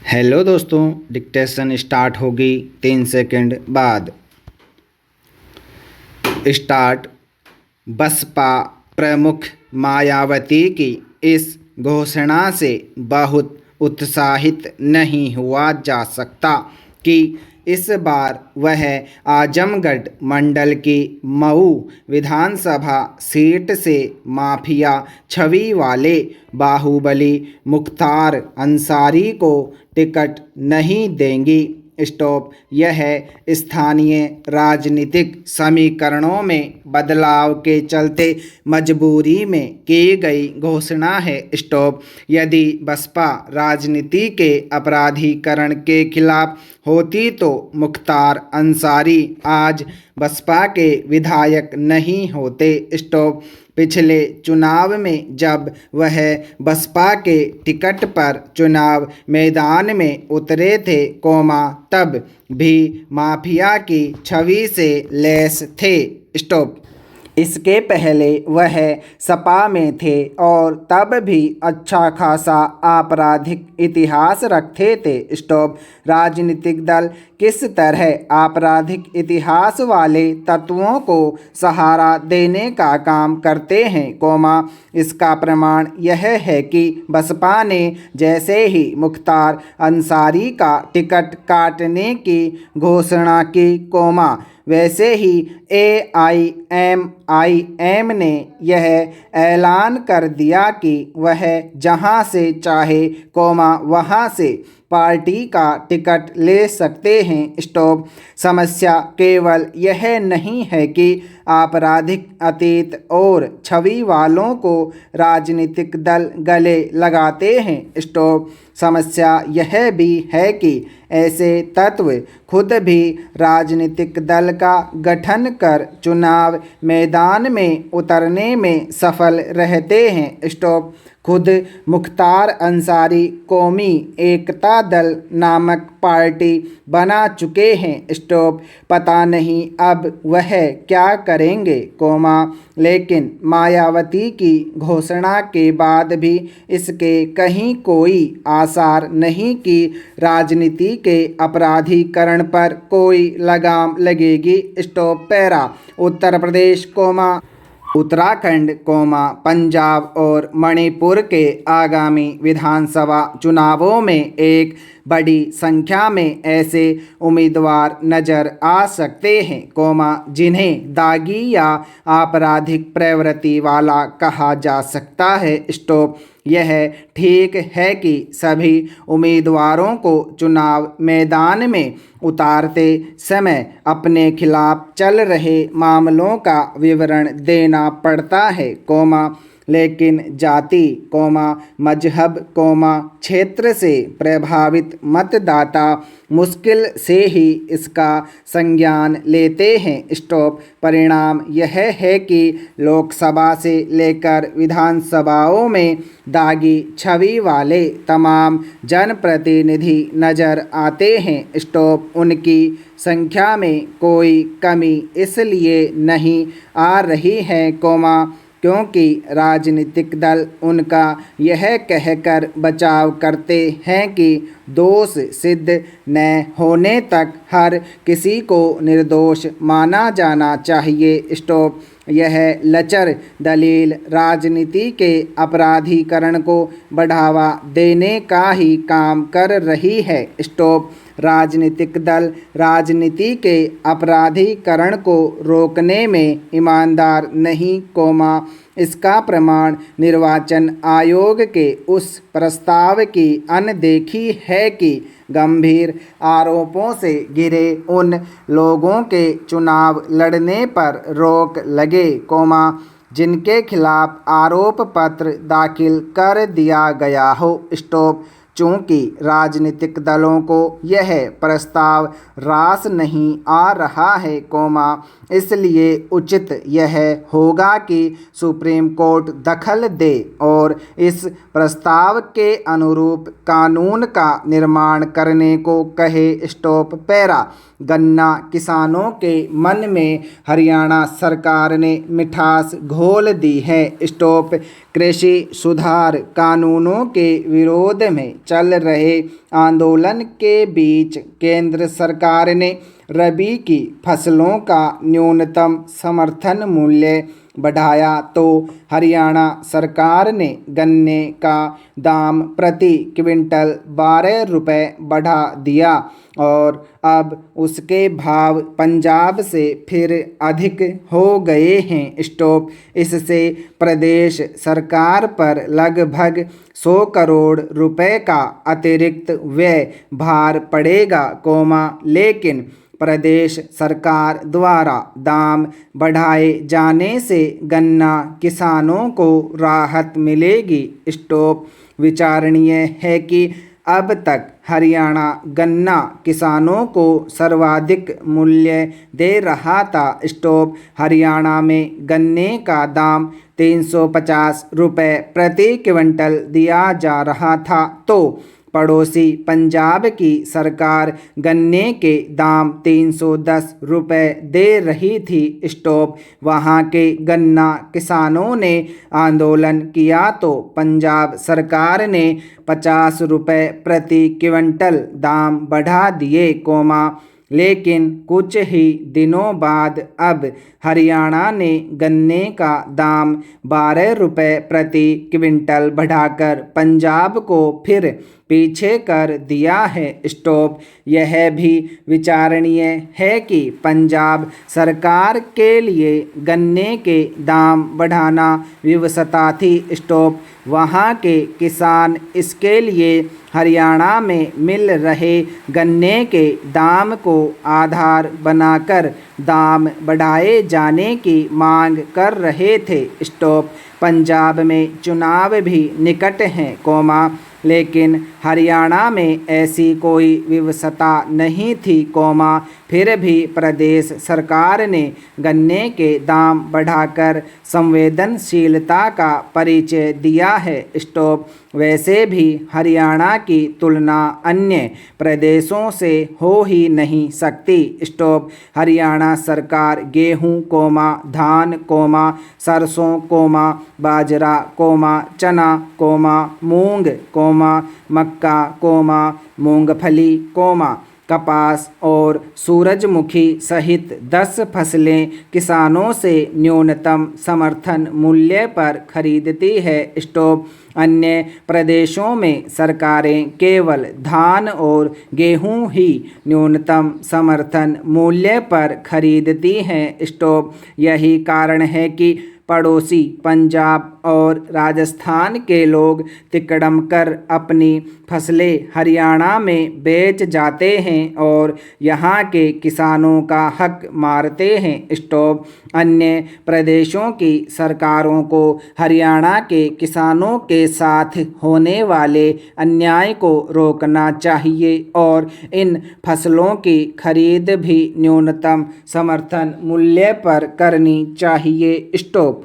Hello दोस्तों, dictation start होगी 3 second बाद। स्टार्ट। बसपा प्रमुख मायावती की इस घोषणा से बहुत उत्साहित नहीं हुआ जा सकता कि इस बार वह आजमगढ़ मंडल की मऊ विधानसभा सीट से माफिया छवि वाले बाहुबली मुख्तार अंसारी को टिकट नहीं देंगी। स्टॉप। यह स्थानीय राजनीतिक समीकरणों में बदलाव के चलते मजबूरी में की गई घोषणा है। स्टॉप। यदि बसपा राजनीति के अपराधीकरण के खिलाफ होती तो मुख्तार अंसारी आज बसपा के विधायक नहीं होते। स्टॉप। पिछले चुनाव में जब वह बसपा के टिकट पर चुनाव मैदान में उतरे थे, तब भी माफिया की छवि से लैस थे। स्टॉप। इसके पहले वह सपा में थे और तब भी अच्छा खासा आपराधिक इतिहास रखते थे। स्टॉप। राजनीतिक दल किस तरह आपराधिक इतिहास वाले तत्वों को सहारा देने का काम करते हैं, इसका प्रमाण यह है कि बसपा ने जैसे ही मुख्तार अंसारी का टिकट काटने की घोषणा की, वैसे ही AIMIM ने यह ऐलान कर दिया कि वह जहां से चाहे, वहां से पार्टी का टिकट ले सकते हैं। स्टॉप। समस्या केवल यह नहीं है कि आपराधिक अतीत और छवि वालों को राजनीतिक दल गले लगाते हैं। स्टॉप। समस्या यह भी है कि ऐसे तत्व खुद भी राजनीतिक दल का गठन कर चुनाव मैदान में उतरने में सफल रहते हैं। स्टॉप। खुद मुख्तार अंसारी कौमी एकता दल नामक पार्टी बना चुके हैं। स्टॉप। पता नहीं अब वह क्या करेंगे, लेकिन मायावती की घोषणा के बाद भी इसके कहीं कोई आसार नहीं कि राजनीति के अपराधीकरण पर कोई लगाम लगेगी। स्टॉप। पैरा। उत्तर प्रदेश, उत्तराखंड, पंजाब और मणिपुर के आगामी विधानसभा चुनावों में एक बड़ी संख्या में ऐसे उम्मीदवार नजर आ सकते हैं, जिन्हें दागी या आपराधिक प्रवृत्ति वाला कहा जा सकता है। स्टॉप। यह ठीक है कि सभी उम्मीदवारों को चुनाव मैदान में उतारते समय अपने खिलाफ चल रहे मामलों का विवरण देना पड़ता है, लेकिन जाति, मजहब, क्षेत्र से प्रभावित मतदाता मुश्किल से ही इसका संज्ञान लेते हैं। स्टॉप। परिणाम यह है कि लोकसभा से लेकर विधानसभाओं में दागी छवि वाले तमाम जनप्रतिनिधि नजर आते हैं। स्टॉप। उनकी संख्या में कोई कमी इसलिए नहीं आ रही है, क्योंकि राजनीतिक दल उनका यह कहकर बचाव करते हैं कि दोष सिद्ध न होने तक हर किसी को निर्दोष माना जाना चाहिए। स्टॉप। यह लचर दलील राजनीति के अपराधीकरण को बढ़ावा देने का ही काम कर रही है। स्टॉप। राजनीतिक दल राजनीति के अपराधीकरण को रोकने में ईमानदार नहीं, इसका प्रमाण निर्वाचन आयोग के उस प्रस्ताव की अनदेखी है कि गंभीर आरोपों से घिरे उन लोगों के चुनाव लड़ने पर रोक लगे, जिनके खिलाफ आरोप पत्र दाखिल कर दिया गया हो। स्टॉप। चूँकि राजनीतिक दलों को यह प्रस्ताव रास नहीं आ रहा है, इसलिए उचित यह होगा कि सुप्रीम कोर्ट दखल दे और इस प्रस्ताव के अनुरूप कानून का निर्माण करने को कहे। स्टॉप। पैरा। गन्ना किसानों के मन में हरियाणा सरकार ने मिठास घोल दी है। स्टॉप। कृषि सुधार कानूनों के विरोध में चल रहे आंदोलन के बीच केंद्र सरकार ने रबी की फसलों का न्यूनतम समर्थन मूल्य बढ़ाया तो हरियाणा सरकार ने गन्ने का दाम प्रति क्विंटल 12 रुपये बढ़ा दिया और अब उसके भाव पंजाब से फिर अधिक हो गए हैं। स्टॉप। इससे प्रदेश सरकार पर लगभग 100 करोड़ रुपए का अतिरिक्त व्यय भार पड़ेगा, लेकिन प्रदेश सरकार द्वारा दाम बढ़ाए जाने से गन्ना किसानों को राहत मिलेगी। स्टॉप। विचारणीय है कि अब तक हरियाणा गन्ना किसानों को सर्वाधिक मूल्य दे रहा था। स्टॉप। हरियाणा में गन्ने का दाम 350 रुपये प्रति क्विंटल दिया जा रहा था तो पड़ोसी पंजाब की सरकार गन्ने के दाम 310 रुपये दे रही थी। स्टॉप। वहाँ के गन्ना किसानों ने आंदोलन किया तो पंजाब सरकार ने 50 रुपये प्रति क्विंटल दाम बढ़ा दिए, लेकिन कुछ ही दिनों बाद अब हरियाणा ने गन्ने का दाम 12 रुपये प्रति क्विंटल बढ़ाकर पंजाब को फिर पीछे कर दिया है। स्टॉप। यह भी विचारणीय है कि पंजाब सरकार के लिए गन्ने के दाम बढ़ाना विवशता थी। स्टॉप। वहाँ के किसान इसके लिए हरियाणा में मिल रहे गन्ने के दाम को आधार बनाकर दाम बढ़ाए जाने की मांग कर रहे थे। स्टॉप। पंजाब में चुनाव भी निकट हैं, लेकिन हरियाणा में ऐसी कोई विवशता नहीं थी, फिर भी प्रदेश सरकार ने गन्ने के दाम बढ़ाकर संवेदनशीलता का परिचय दिया है। स्टॉप। वैसे भी हरियाणा की तुलना अन्य प्रदेशों से हो ही नहीं सकती। स्टॉप। हरियाणा सरकार गेहूं, धान, सरसों, बाजरा, चना, मूंग, मक्का, मूंगफली, कपास और सूरजमुखी सहित 10 फसलें किसानों से न्यूनतम समर्थन मूल्य पर खरीदती है। स्टॉप। अन्य प्रदेशों में सरकारें केवल धान और गेहूं ही न्यूनतम समर्थन मूल्य पर खरीदती हैं। स्टॉप। यही कारण है कि पड़ोसी पंजाब और राजस्थान के लोग तिकड़म कर अपनी फसलें हरियाणा में बेच जाते हैं और यहाँ के किसानों का हक मारते हैं। स्टॉप। अन्य प्रदेशों की सरकारों को हरियाणा के किसानों के साथ होने वाले अन्याय को रोकना चाहिए और इन फसलों की खरीद भी न्यूनतम समर्थन मूल्य पर करनी चाहिए। स्टॉप।